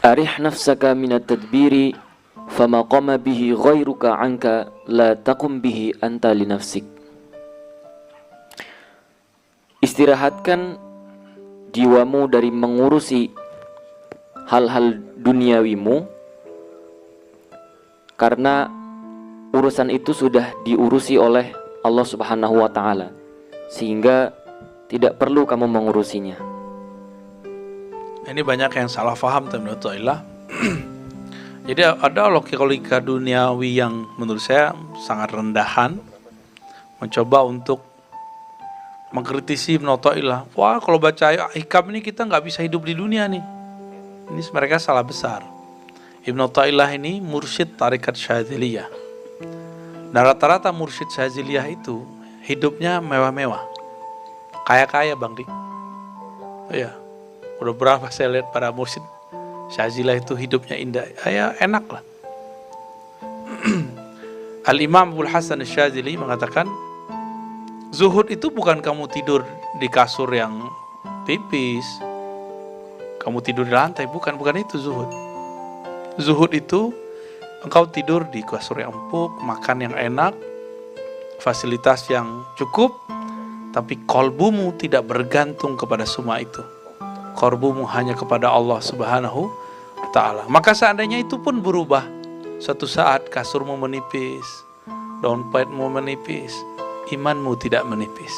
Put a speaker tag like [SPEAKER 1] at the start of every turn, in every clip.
[SPEAKER 1] Arih nafsaka minat tadbiri fama qama bihi ghairuka anka la taqum bihi anta li nafsik. Istirahatkan jiwamu dari mengurusi hal-hal duniawimu, karena urusan itu sudah diurusi oleh Allah Subhanahu wa ta'ala, sehingga tidak perlu kamu mengurusinya.
[SPEAKER 2] Ini banyak yang salah faham teman Ta'ala. Jadi ada logika duniawi yang menurut saya sangat rendahan, mencoba untuk mengkritisi Ibnu Athaillah. Wah, kalau baca hikam ini kita nggak bisa hidup di dunia nih. Ini mereka salah besar. Ibnu Athaillah ini mursyid tarekat Syadziliyah. Dan rata-rata mursyid Syadziliyah itu hidupnya mewah-mewah, kaya-kaya Bang Dik. Oh iya, udah berapa saya lihat para mursyid Syadziliyah itu hidupnya indah, ya enak lah. Al-Imam Abul Hasan Syadzili mengatakan, zuhud itu bukan kamu tidur di kasur yang tipis, kamu tidur di lantai, bukan itu zuhud. Zuhud itu engkau tidur di kasur yang empuk, makan yang enak, fasilitas yang cukup, tapi kolbumu tidak bergantung kepada semua itu. Kolbumu hanya kepada Allah Subhanahu wa ta'ala. Maka seandainya itu pun berubah, suatu saat kasurmu menipis, dompetmu menipis, imanmu tidak menipis,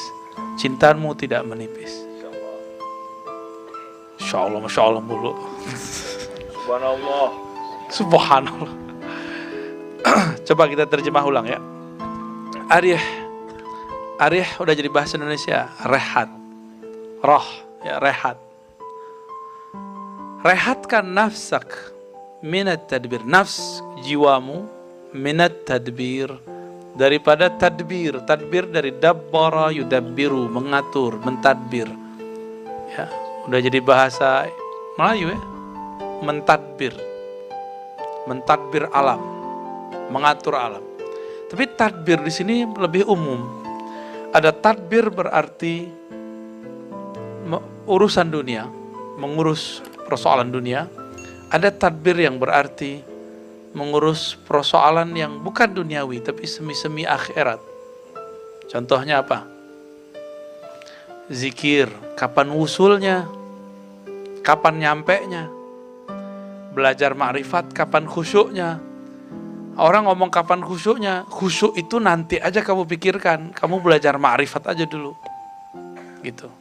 [SPEAKER 2] cintamu tidak menipis. Insya Allah, Masya Allah mulu.
[SPEAKER 3] Subhanallah.
[SPEAKER 2] Subhanallah. Coba kita terjemah ulang ya. Arih udah jadi bahasa Indonesia. Rehat, roh ya, rehat. Rehatkan nafsak minat tadbir, nafs jiwamu minat tadbir, daripada tadbir. Tadbir dari dabbara yudabbiru, mengatur, mentadbir. Ya, udah jadi bahasa Melayu ya. Mentadbir alam, mengatur alam. Tapi tadbir di sini lebih umum. Ada tadbir berarti urusan dunia, mengurus persoalan dunia. Ada tadbir yang berarti mengurus persoalan yang bukan duniawi tapi semi-semi akhirat. Contohnya apa? Zikir, kapan wusulnya, kapan nyampenya. Belajar ma'rifat, kapan khusyuknya. Orang ngomong kapan khusyuknya, khusyuk itu nanti aja kamu pikirkan, kamu belajar ma'rifat aja dulu. Gitu.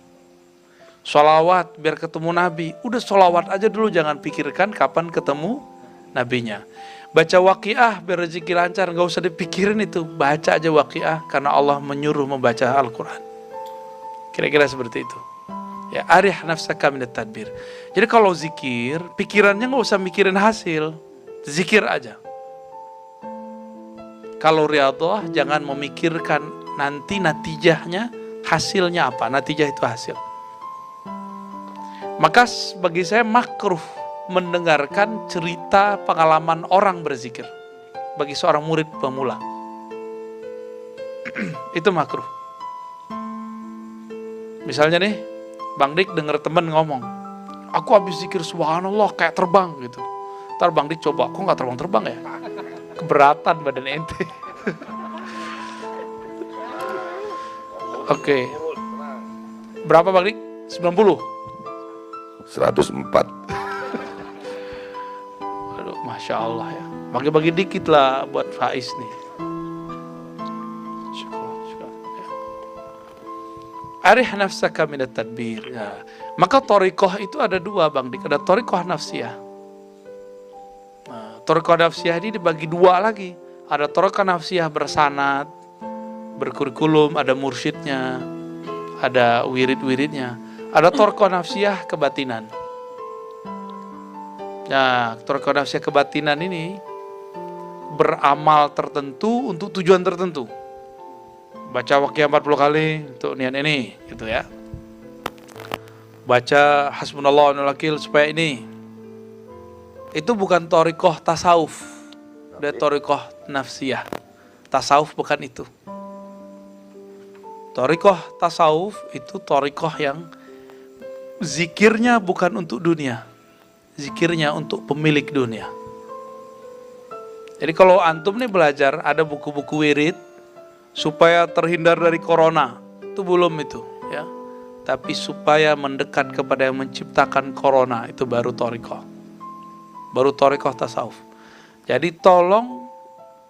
[SPEAKER 2] Sholawat biar ketemu Nabi, udah sholawat aja dulu, jangan pikirkan kapan ketemu Nabinya. Baca waqiah biar rezeki lancar, gak usah dipikirin itu, baca aja waqiah karena Allah menyuruh membaca Al-Quran. Kira-kira seperti itu. Ya, arih nafsaka minat tadbir. Jadi kalau zikir, pikirannya gak usah mikirin hasil, zikir aja. Kalau riyadhah, jangan memikirkan nanti natijahnya, hasilnya apa. Natijah itu hasil. Maka bagi saya makruh mendengarkan cerita pengalaman orang berzikir bagi seorang murid pemula. Itu makruh. Misalnya nih, Bang Dik denger temen ngomong, aku habis zikir subhanallah kayak terbang gitu. Ntar Bang Dik coba, kok gak terbang-terbang ya? Keberatan badan ente. Oke. Berapa Bang Dik? 90?
[SPEAKER 3] 104.
[SPEAKER 2] Aduh, Masya Allah ya. Bagi-bagi dikit lah buat Faiz nih. Syukur. Ya. Arih nafsaka minat tadbir. Ya. Maka thariqah itu ada dua Bang Dik. Ada thariqah nafsiyah. Nah, thariqah nafsiyah ini dibagi dua lagi. Ada thariqah nafsiyah bersanad, berkurikulum, ada mursyidnya, ada wirid-wiridnya. Ada thariqah nafsiyah kebatinan. Nah, thariqah nafsiyah kebatinan ini beramal tertentu untuk tujuan tertentu. Baca waqiah 40 kali untuk niat ini, gitu ya. Baca hasbunallah wa ni'mal wakil supaya ini. Itu bukan thariqah tasawuf, ada thariqah nafsiyah. Tasawuf bukan itu. Thariqah tasawuf itu thariqah yang zikirnya bukan untuk dunia. zikirnya untuk pemilik dunia. Jadi kalau antum nih belajar ada buku-buku wirid supaya terhindar dari corona, itu belum itu ya. Tapi supaya mendekat kepada yang menciptakan corona, itu baru thariqah. Baru thariqah tasawuf. Jadi tolong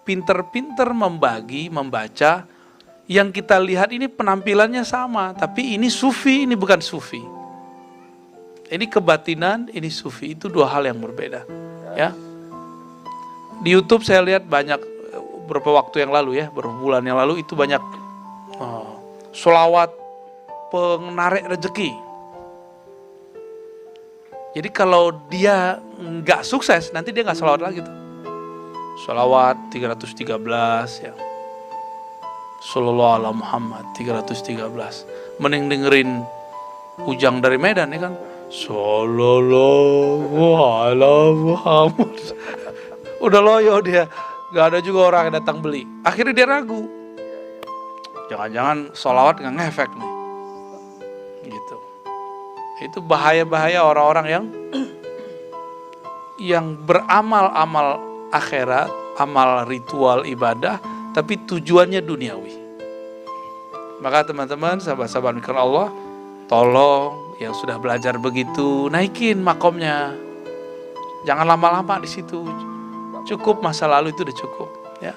[SPEAKER 2] pinter-pinter membagi, membaca. Yang kita lihat ini penampilannya sama, tapi ini sufi, ini bukan sufi. Ini kebatinan, ini sufi, itu dua hal yang berbeda. Ya. Di YouTube saya lihat banyak beberapa waktu yang lalu ya, beberapa bulan yang lalu itu banyak sholawat penarik rezeki. Jadi kalau dia nggak sukses, nanti dia nggak sholawat lagi tuh. Sholawat 313 ya. Sallallahu ala Muhammad 313. Mending dengerin Ujang dari Medan ya kan. Sallallahu ala Muhammad. Udah loyo dia. Gak ada juga orang yang datang beli. Akhirnya dia ragu. Jangan-jangan sholawat gak ngefek nih. Gitu. Itu bahaya-bahaya orang-orang yang beramal-amal akhirat, amal ritual ibadah, tapi tujuannya duniawi. Maka teman-teman, sahabat-sahabat mikir Allah, tolong yang sudah belajar begitu, naikin makomnya. Jangan lama-lama di situ. Cukup masa lalu itu udah cukup. Ya,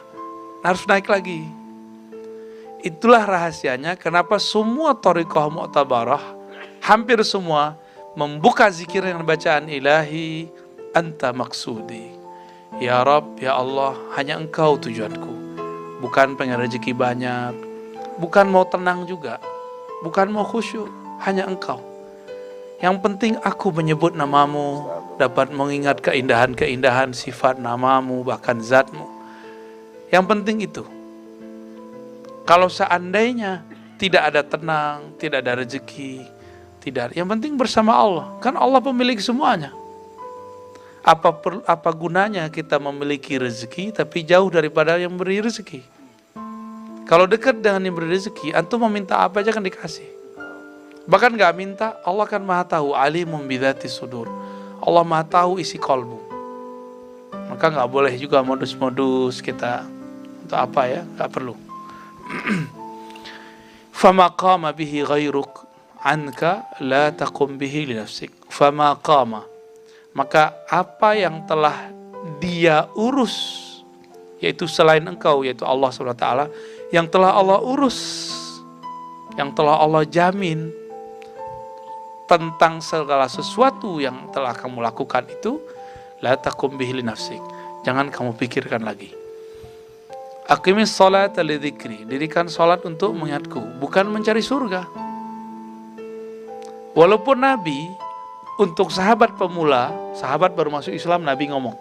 [SPEAKER 2] harus naik lagi. Itulah rahasianya kenapa semua thariqah mu'tabarah, hampir semua membuka zikir yang bacaan ilahi, anta maksudi. Ya Rabb, ya Allah, hanya Engkau tujuanku. Bukan pengen rezeki banyak, bukan mau tenang juga, bukan mau khusyuk, hanya Engkau. Yang penting aku menyebut namamu, dapat mengingat keindahan-keindahan sifat namamu, bahkan zatmu. Yang penting itu. Kalau seandainya tidak ada tenang, tidak ada rezeki, tidak, yang penting bersama Allah. Kan Allah pemilik semuanya. Apa gunanya kita memiliki rezeki tapi jauh daripada yang beri rezeki? Kalau dekat dengan yang beri rezeki, antum meminta apa aja kan dikasih. Bahkan gak minta, Allah kan maha tahu, alimum bidzati sudur. Allah maha tahu isi kolbu. Maka gak boleh juga modus-modus kita untuk apa ya, gak perlu. Fama qama bihi ghairuk anka la taqum bihi li nafsik. Fama qama, maka apa yang telah dia urus, yaitu selain engkau, yaitu Allah SWT, yang telah Allah urus, yang telah Allah jamin tentang segala sesuatu yang telah kamu lakukan itu, la taqum bihi li nafsik, jangan kamu pikirkan lagi. Aqimis sholata li dzikri, dirikan salat untuk mengingatku, bukan mencari surga. Walaupun Nabi untuk sahabat pemula, sahabat baru masuk Islam, Nabi ngomong.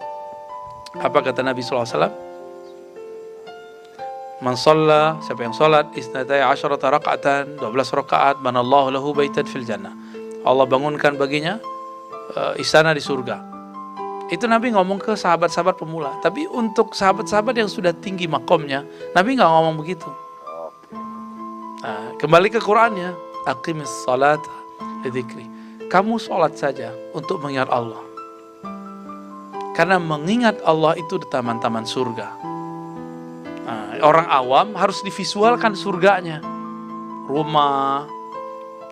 [SPEAKER 2] Apa kata Nabi SAW? Man shalla, siapa yang salat, isnatai asyarata raka'atan, 12 rakaat, manallahu lahu baitan fil jannah. Allah bangunkan baginya istana di surga. Itu Nabi ngomong ke sahabat-sahabat pemula. Tapi untuk sahabat-sahabat yang sudah tinggi makomnya, Nabi nggak ngomong begitu. Nah, kembali ke Qur'annya, aqimis salata li dzikri. Kamu sholat saja untuk mengingat Allah. Karena mengingat Allah itu di taman-taman surga. Nah, orang awam harus divisualkan surganya. Rumah,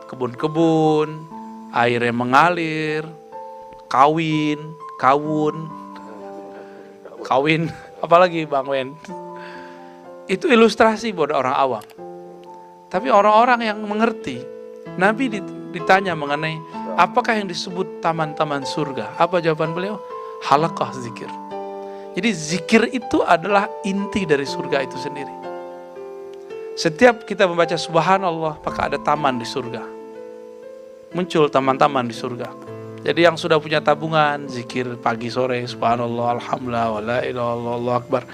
[SPEAKER 2] kebun-kebun, air yang mengalir, kawin, apalagi Bang Wen. Itu ilustrasi buat orang awam. Tapi orang-orang yang mengerti, Nabi ditanya mengenai apakah yang disebut taman-taman surga? Apa jawaban beliau? Halaqah zikir. Jadi zikir itu adalah inti dari surga itu sendiri. Setiap kita membaca subhanallah, maka ada taman di surga. Muncul taman-taman di surga. Jadi yang sudah punya tabungan, zikir pagi sore, subhanallah, alhamdulillah, wa la ilaha illallah, Allahu akbar.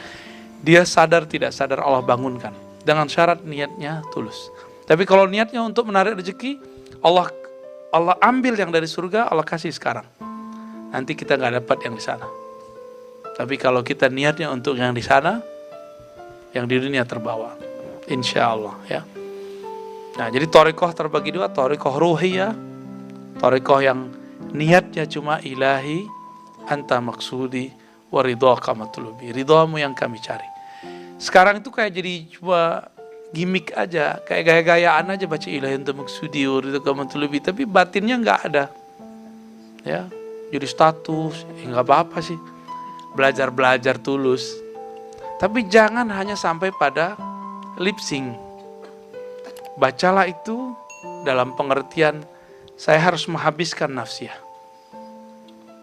[SPEAKER 2] Dia sadar tidak sadar Allah bangunkan. Dengan syarat niatnya tulus. Tapi kalau niatnya untuk menarik rezeki, Allah ambil yang dari surga, Allah kasih sekarang. Nanti kita nggak dapat yang di sana. Tapi kalau kita niatnya untuk yang di sana, yang di dunia terbawa. Insya Allah ya. Nah, jadi thariqah terbagi dua, thariqah ruhiyah, thariqah yang niatnya cuma ilahi, anta maksudi wa ridhaka matlubi. Ridhamu yang kami cari. Sekarang itu kayak jadi cuma gimmick aja, kayak gaya-gayaan aja baca ilahi anta maksudi wa ridhaka matlubi, tapi batinnya nggak ada. Ya, jadi status, nggak apa-apa sih. Belajar tulus. Tapi jangan hanya sampai pada lip sync. Bacalah itu dalam pengertian saya harus menghabiskan nafsiyah.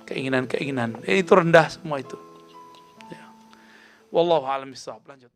[SPEAKER 2] Keinginan-keinginan. Itu rendah semua itu. Ya. Wallahu a'lam bishawab. Lanjut.